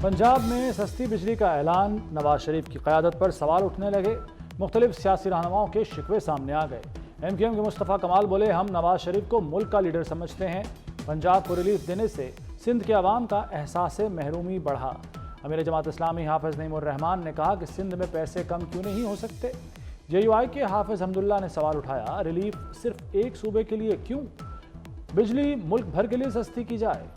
पंजाब में सस्ती बिजली का ऐलान, नवाज शरीफ की क़यादत पर सवाल उठने लगे। मुख्तलिफ सियासी रहनुमाओं के शिकवे सामने आ गए। MQM के मुस्तफ़ा कमाल बोले, हम नवाज शरीफ को मुल्क का लीडर समझते हैं। पंजाब को रिलीफ देने से सिंध के अवाम का एहसास महरूमी बढ़ा। अमीर जमात इस्लामी हाफिज़ नईमुर रहमान ने कहा कि सिंध में पैसे कम क्यों नहीं हो सकते। JUI के हाफिज़ हमदुल्ला ने सवाल उठाया, रिलीफ सिर्फ एक सूबे के लिए क्यों, बिजली मुल्क भर के लिए सस्ती की जाए।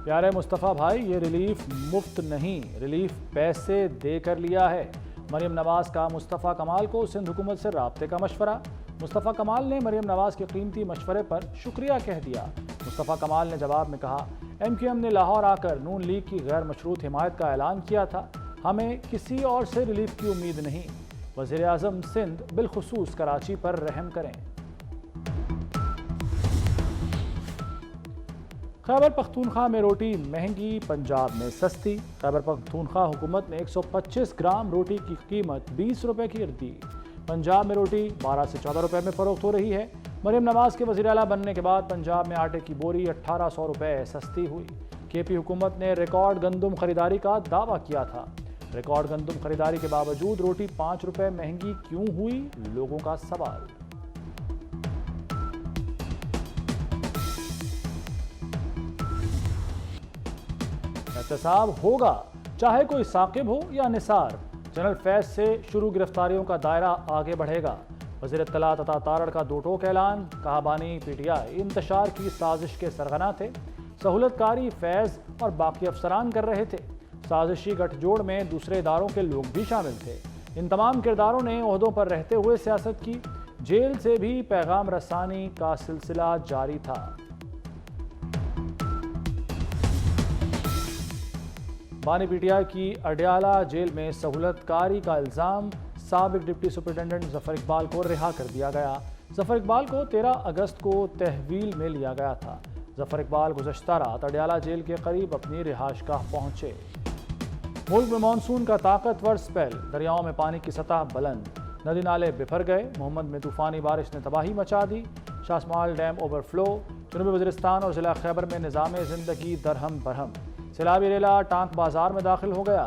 प्यारे मुस्तफ़ा भाई, ये रिलीफ मुफ्त नहीं, रिलीफ पैसे देकर लिया है। मरियम नवाज का मुस्तफ़ा कमाल को सिंध हुकूमत से राब्ते का मशवरा। मुस्तफ़ा कमाल ने मरियम नवाज के कीमती मशवरे पर शुक्रिया कह दिया। मुस्तफ़ा कमाल ने जवाब में कहा, MQM ने लाहौर आकर नून लीग की गैर मशरूत हिमायत का ऐलान किया था, हमें किसी और से रिलीफ की उम्मीद नहीं। वज़ीर आज़म सिंध बिलखुसूस कराची पर रहम करें। खैबर पख्तूनख्वा में रोटी महंगी, पंजाब में सस्ती। खैबर पख्तूनख्वा हुकूमत ने 125 ग्राम रोटी की कीमत 20 रुपए की कर दी। पंजाब में रोटी 12 से 14 रुपए में फ़रोख्त हो रही है। मरियम नवाज के वज़ीर आला बनने के बाद पंजाब में आटे की बोरी 1800 रुपए सस्ती हुई। KP हुकूमत ने रिकॉर्ड गंदम खरीदारी का दावा किया था। रिकॉर्ड गंदम खरीदारी के बावजूद रोटी 5 रुपए महंगी क्यों हुई, लोगों का सवाल। एहतसाब होगा, चाहे कोई साकिब हो या निसार। जनरल फैज से शुरू गिरफ्तारियों का दायरा आगे बढ़ेगा। वज़ीर इत्तलात अता तारड़ का दो टोक ऐलान, कहा बानी PTI इंतशार की साजिश के सरगना थे। सहूलतकारी फैज और बाकी अफसरान कर रहे थे। साजिशी गठजोड़ में दूसरे इदारों के लोग भी शामिल थे। इन तमाम किरदारों ने ओहदों पर रहते हुए सियासत की। जेल से भी पैगाम रसानी का सिलसिला जारी था। बानी PTI की अडयाला जेल में सहूलतकारी का इल्ज़ाम, साबिक डिप्टी सुपरिटेंडेंट ज़फ़र इकबाल को रिहा कर दिया गया। ज़फ़र इकबाल को 13 अगस्त को तहवील में लिया गया था। ज़फ़र इकबाल गुज़श्ता रात अडयाला जेल के करीब अपनी रिहाइशगाह पहुंचे। मुल्क में मानसून का ताकतवर स्पेल, दरियाओं में पानी की सतह बुलंद, नदी नाले बिफर गए। मोहम्मद में तूफ़ानी बारिश ने तबाही मचा दी। शासमाल डैम ओवरफ्लो, जनूबी वज़ीरिस्तान और ज़िला खैबर में निज़ाम ज़िंदगी दरहम बरहम। सैलाबी रेला टांक बाजार में दाखिल हो गया।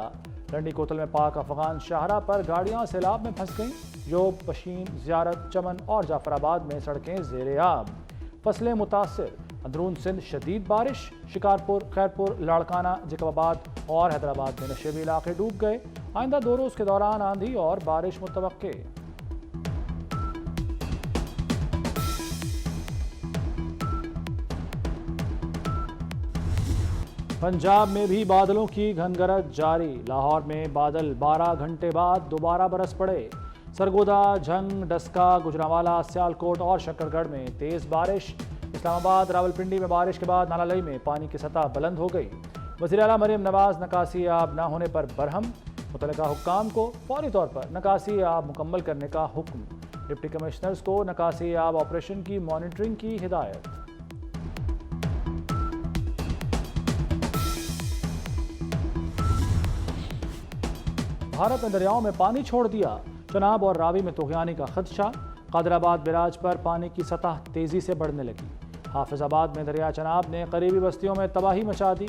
लंडी कोतल में पाक अफगान शाहरा पर गाड़ियां सैलाब में फंस गईं। जोब, पशीन, ज़ियारत, चमन और जाफराबाद में सड़कें ज़ेरे आब। फसलें मुतासिर, अंदरून सिंध शदीद बारिश। शिकारपुर, खैरपुर, लाड़काना, जैकबाबाद और हैदराबाद में नशेबी इलाके डूब गए। आइंदा 2 रोज़ के दौरान आंधी और बारिश मुतवक्के। पंजाब में भी बादलों की घनगरज जारी। लाहौर में बादल 12 घंटे बाद दोबारा बरस पड़े। सरगोदा, झंग, डस्का, गुजरांवाला, सियालकोट और शकरगढ़ में तेज़ बारिश। इस्लामाबाद, रावलपिंडी में बारिश के बाद नाला लई में पानी की सतह बुलंद हो गई। वज़ीर आला मरियम नवाज नकासी आब न होने पर बरहम। मुतल्लिका हुक्काम को फौरी तौर पर नकासी आब मुकम्मल करने का हुक्म। डिप्टी कमिश्नर्स को नकासी आब ऑपरेशन की मॉनिटरिंग की हिदायत। भारत ने दरियाओं में पानी छोड़ दिया। चनाब और रावी में तुग़यानी का खदशा। कादराबाद बैराज पर पानी की सतह तेज़ी से बढ़ने लगी। हाफिजाबाद में दरिया चनाब ने करीबी बस्तियों में तबाही मचा दी।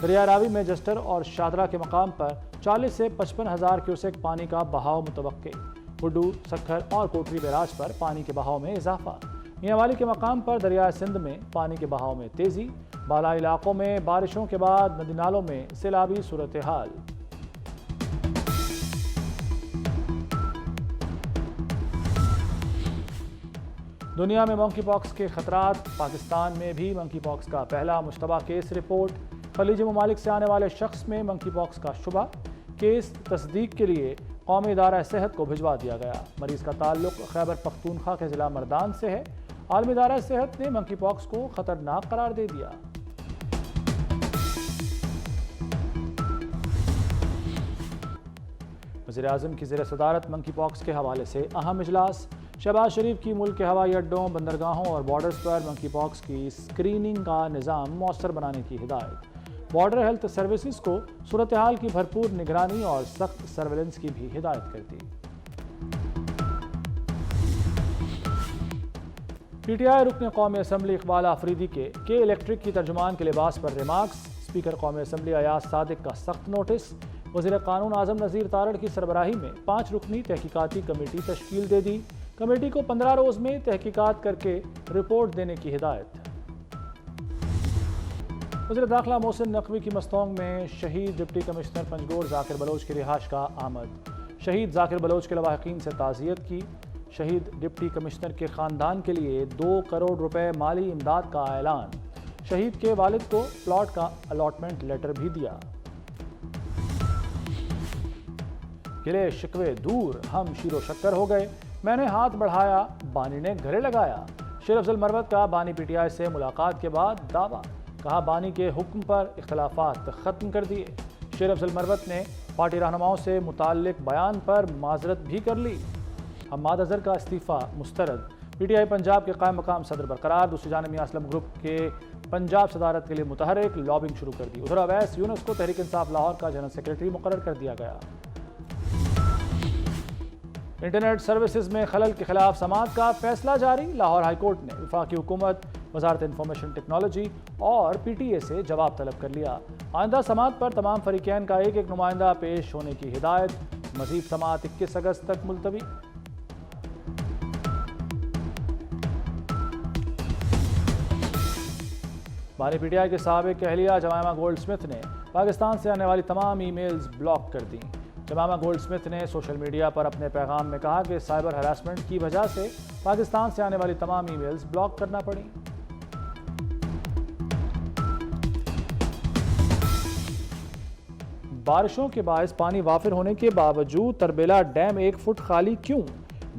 दरिया रावी में जस्टर और शादरा के मकाम पर 40 से 55 हज़ार क्यूसेक पानी का बहाव मुतवक्के। हुड्डू, सखर और कोटरी बैराज पर पानी के बहाव में इजाफा। मियांवाली के मकाम पर दरिया सिंध में पानी के बहाव में तेज़ी। बाला इलाकों में बारिशों के बाद नदी नालों में सैलाबी सूरत हाल। दुनिया में मंकी पॉक्स के खतरात, पाकिस्तान में भी मंकी पॉक्स का पहला मुश्तबा केस रिपोर्ट। खलीजी ममालिक से आने वाले शख्स में मंकी पॉक्स का शुबा। केस तस्दीक के लिए कौमी इदारा सेहत को भिजवा दिया गया। मरीज़ का ताल्लुक खैबर पख्तूनख्वा के ज़िला मर्दान से है। आलमी इदारा सेहत ने मंकी पॉक्स को ख़तरनाक करार दे दिया। वज़ीर आज़म की ज़ेर सदारत मंकी पॉक्स के हवाले से अहम इजलास। शहबाज शरीफ की मुल्क के हवाई अड्डों, बंदरगाहों और बॉर्डर्स पर मंकी पॉक्स की स्क्रीनिंग का निज़ाम मौसर बनाने की हिदायत। बॉर्डर हेल्थ सर्विसेज को सूरत हाल की भरपूर निगरानी और सख्त सर्वेलेंस की भी हिदायत कर दी। पीटीआई रुकन कौमी असम्बली इकबाल आफरीदी के इलेक्ट्रिक की तर्जुमान के लिबास पर रिमार्क्स। स्पीकर कौमी असम्बली अयाज सादिक का सख्त नोटिस। वज़ीर कानून आज़म नज़ीर तारड़ की सरबराही में 5 रुकनी तहकीकाती कमेटी तश्कील दे दी। कमेटी को 15 रोज़ में तहकीकात करके रिपोर्ट देने की हिदायत। वज़ीर दाखिला मोहसिन नकवी की मस्तोंग में शहीद डिप्टी कमिश्नर पंजगोर जाकिर बलोच की रिहाइश का आमद। शहीद जाकिर बलोच के लवाहिकीन से ताज़ियत की। शहीद डिप्टी कमिश्नर के ख़ानदान के लिए 2 करोड़ रुपए माली इमदाद का ऐलान। शहीद के वालिद को प्लॉट का अलॉटमेंट लेटर भी दिया। गिले शिकवे दूर, हम शीरो शक्कर हो गए, मैंने हाथ बढ़ाया, बानी ने गले लगाया। शेर अफजल मरवत का बानी पीटीआई से मुलाकात के बाद दावा। कहा बानी के हुक्म पर इख्तलाफात ख़त्म कर दिए। शेर अफजल मरवत ने पार्टी रहनुमाओं से मुताल्लिक बयान पर माजरत भी कर ली। हम्माद अजहर का इस्तीफ़ा मुस्तरद। पीटीआई पंजाब के कायम मकाम सदर बरकरार। दूसरी जानिब मियां असलम ग्रुप के पंजाब सदारत के लिए मुतहरिक, लॉबिंग शुरू कर दी। उधर अवैस यूनुस को तहरीक इंसाफ लाहौर का जनरल सेक्रेटरी मुकर्रर कर दिया गया। इंटरनेट सर्विसेज में खलल के खिलाफ समाअत का फैसला जारी। लाहौर हाईकोर्ट ने वफाकी हुकूमत, वजारत इंफॉर्मेशन टेक्नोलॉजी और पीटीए से जवाब तलब कर लिया। आइंदा समाअत पर तमाम फरीकैन का एक एक नुमाइंदा पेश होने की हिदायत। मजीद समाअत 21 अगस्त तक मुलतवी। बानी पीटीआई के साबिक अहलिया जमायमा गोल्ड स्मिथ ने पाकिस्तान से आने वाली तमाम ईमेल्स ब्लॉक कर दी। जमायमा गोल्ड स्मिथ ने सोशल मीडिया पर अपने पैगाम में कहा कि साइबर हरासमेंट की वजह से पाकिस्तान से आने वाली तमाम ईमेल्स ब्लॉक करना पड़ी। बारिशों के बायस पानी वाफिर होने के बावजूद तरबेला डैम 1 फुट खाली क्यों?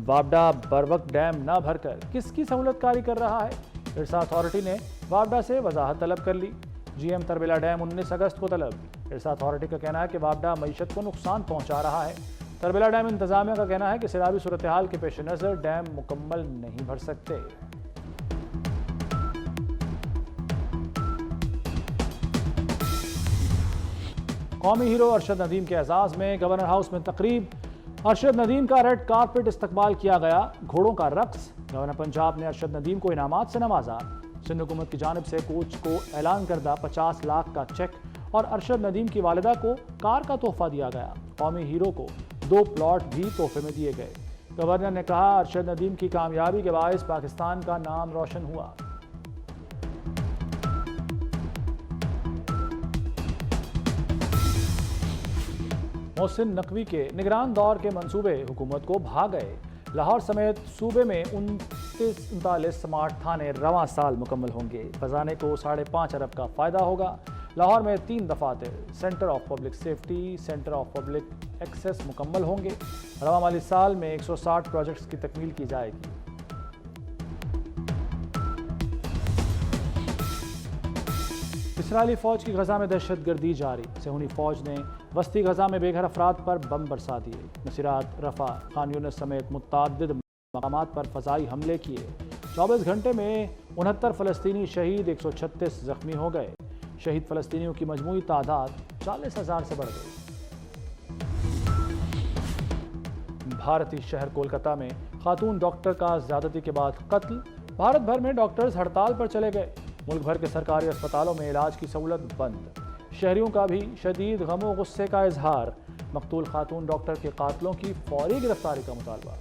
वापडा बरवक्त डैम न भरकर किसकी सहूलतकारी कर रहा है? इरसा अथॉरिटी ने वापडा से वजाहत तलब कर ली। जीएम तरबेला डैम 19 अगस्त को तलब। इरसा अथॉरिटी का कहना है कि वापडा मईशत को नुकसान पहुंचा रहा है। तरबेला डैम इंतजामिया का कहना है कि सैलाबी सूरत हाल के पेश नज़र डैम मुकम्मल नहीं भर सकते। कौमी हीरो अरशद नदीम के एजाज में गवर्नर हाउस में तकरीब। अरशद नदीम का रेड कारपेट इस्तकबाल किया गया। घोड़ों का रक्स। गवर्नर पंजाब ने अरशद नदीम को इनामात से नवाजा। सिंध हुकूमत की जानिब से कोच को ऐलान करदा 50 लाख का चेक और अरशद नदीम की वालिदा को कार का तोहफा दिया गया। कौमी हीरो को 2 प्लॉट भी तोहफे में दिए गए। गवर्नर ने कहा अरशद नदीम की कामयाबी के बायस पाकिस्तान का नाम रोशन हुआ। मोहसिन नकवी के निगरान दौर के मंसूबे हुकूमत को भा गए। लाहौर समेत सूबे में 39 स्मार्ट थाने रवां साल मुकम्मल होंगे। खजाने को 5.5 अरब का फ़ायदा होगा। लाहौर में 3 दफातर, centre of public safety, centre of public access मुकम्मल होंगे। रवां माली साल में 160 प्रोजेक्ट्स की तकमील की जाएगी। इसराइली फ़ौज की गजा में दहशत गर्दी जारी। सेहूनी फ़ौज ने वस्ती गजा में बेघर अफराद पर बम बरसा दिए। नसीरात, रफ़ा, खान यूनिस समेत मुतअद्दिद मकामात पर फ़ज़ाई हमले किए। 24 घंटे में 69 फ़लस्तीनी शहीद, 136 ज़ख्मी हो गए। शहीद फ़लस्तीनियों की मजमूई तादाद 40,000 से बढ़ गई। भारतीय शहर कोलकाता में खातून डॉक्टर का ज़्यादती के बाद कत्ल। भारत भर में डॉक्टर्स हड़ताल पर चले गए। मुल्क भर के सरकारी अस्पतालों में इलाज की सहूलत बंद। शहरियों का भी शदीद गमो गुस्से का इजहार। मकतूल खातून डॉक्टर के कातलों की फौरी गिरफ्तारी का मुतालबा।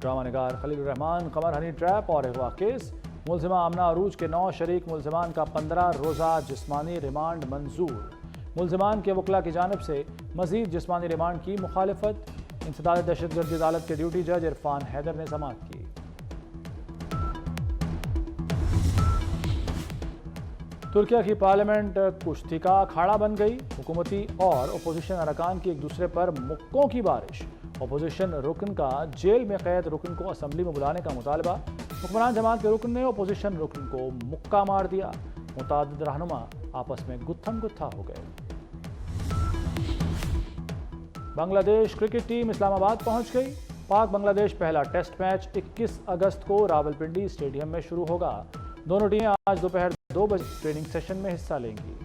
ड्रामा निगार खलील रहमान कमर हनी ट्रैप और अगवा केस। मुलजिमा आमना अरूज के 9 शरीक मुलजिमान का 15 रोज़ा जिस्मानी रिमांड मंजूर। मुलजिमान के वकला की जानिब से मजीद जिस्मानी रिमांड की मुखालिफत। इंसदाद दहशतगर्दी अदालत के ड्यूटी जज इरफान हैदर ने समाअत की। तुर्किया की पार्लियामेंट कुश्ती का अखाड़ा बन गई। हुकूमती और अपोजिशन अरकान की एक दूसरे पर मुक्कों की बारिश। अपोजिशन रुकन का जेल में कैद रुकन को असम्बली में बुलाने का मुतालबा। हुक्मरान जमात के रुकन ने अपोजिशन रुकन को मुक्का मार दिया। मुतादिद रहनुमा आपस में गुत्थम गुत्था हो गए। बांग्लादेश क्रिकेट टीम इस्लामाबाद पहुंच गई। पाक बांग्लादेश पहला टेस्ट मैच 21 अगस्त को रावलपिंडी स्टेडियम में शुरू होगा। दोनों टीमें आज दोपहर 2 बजे ट्रेनिंग सेशन में हिस्सा लेंगी।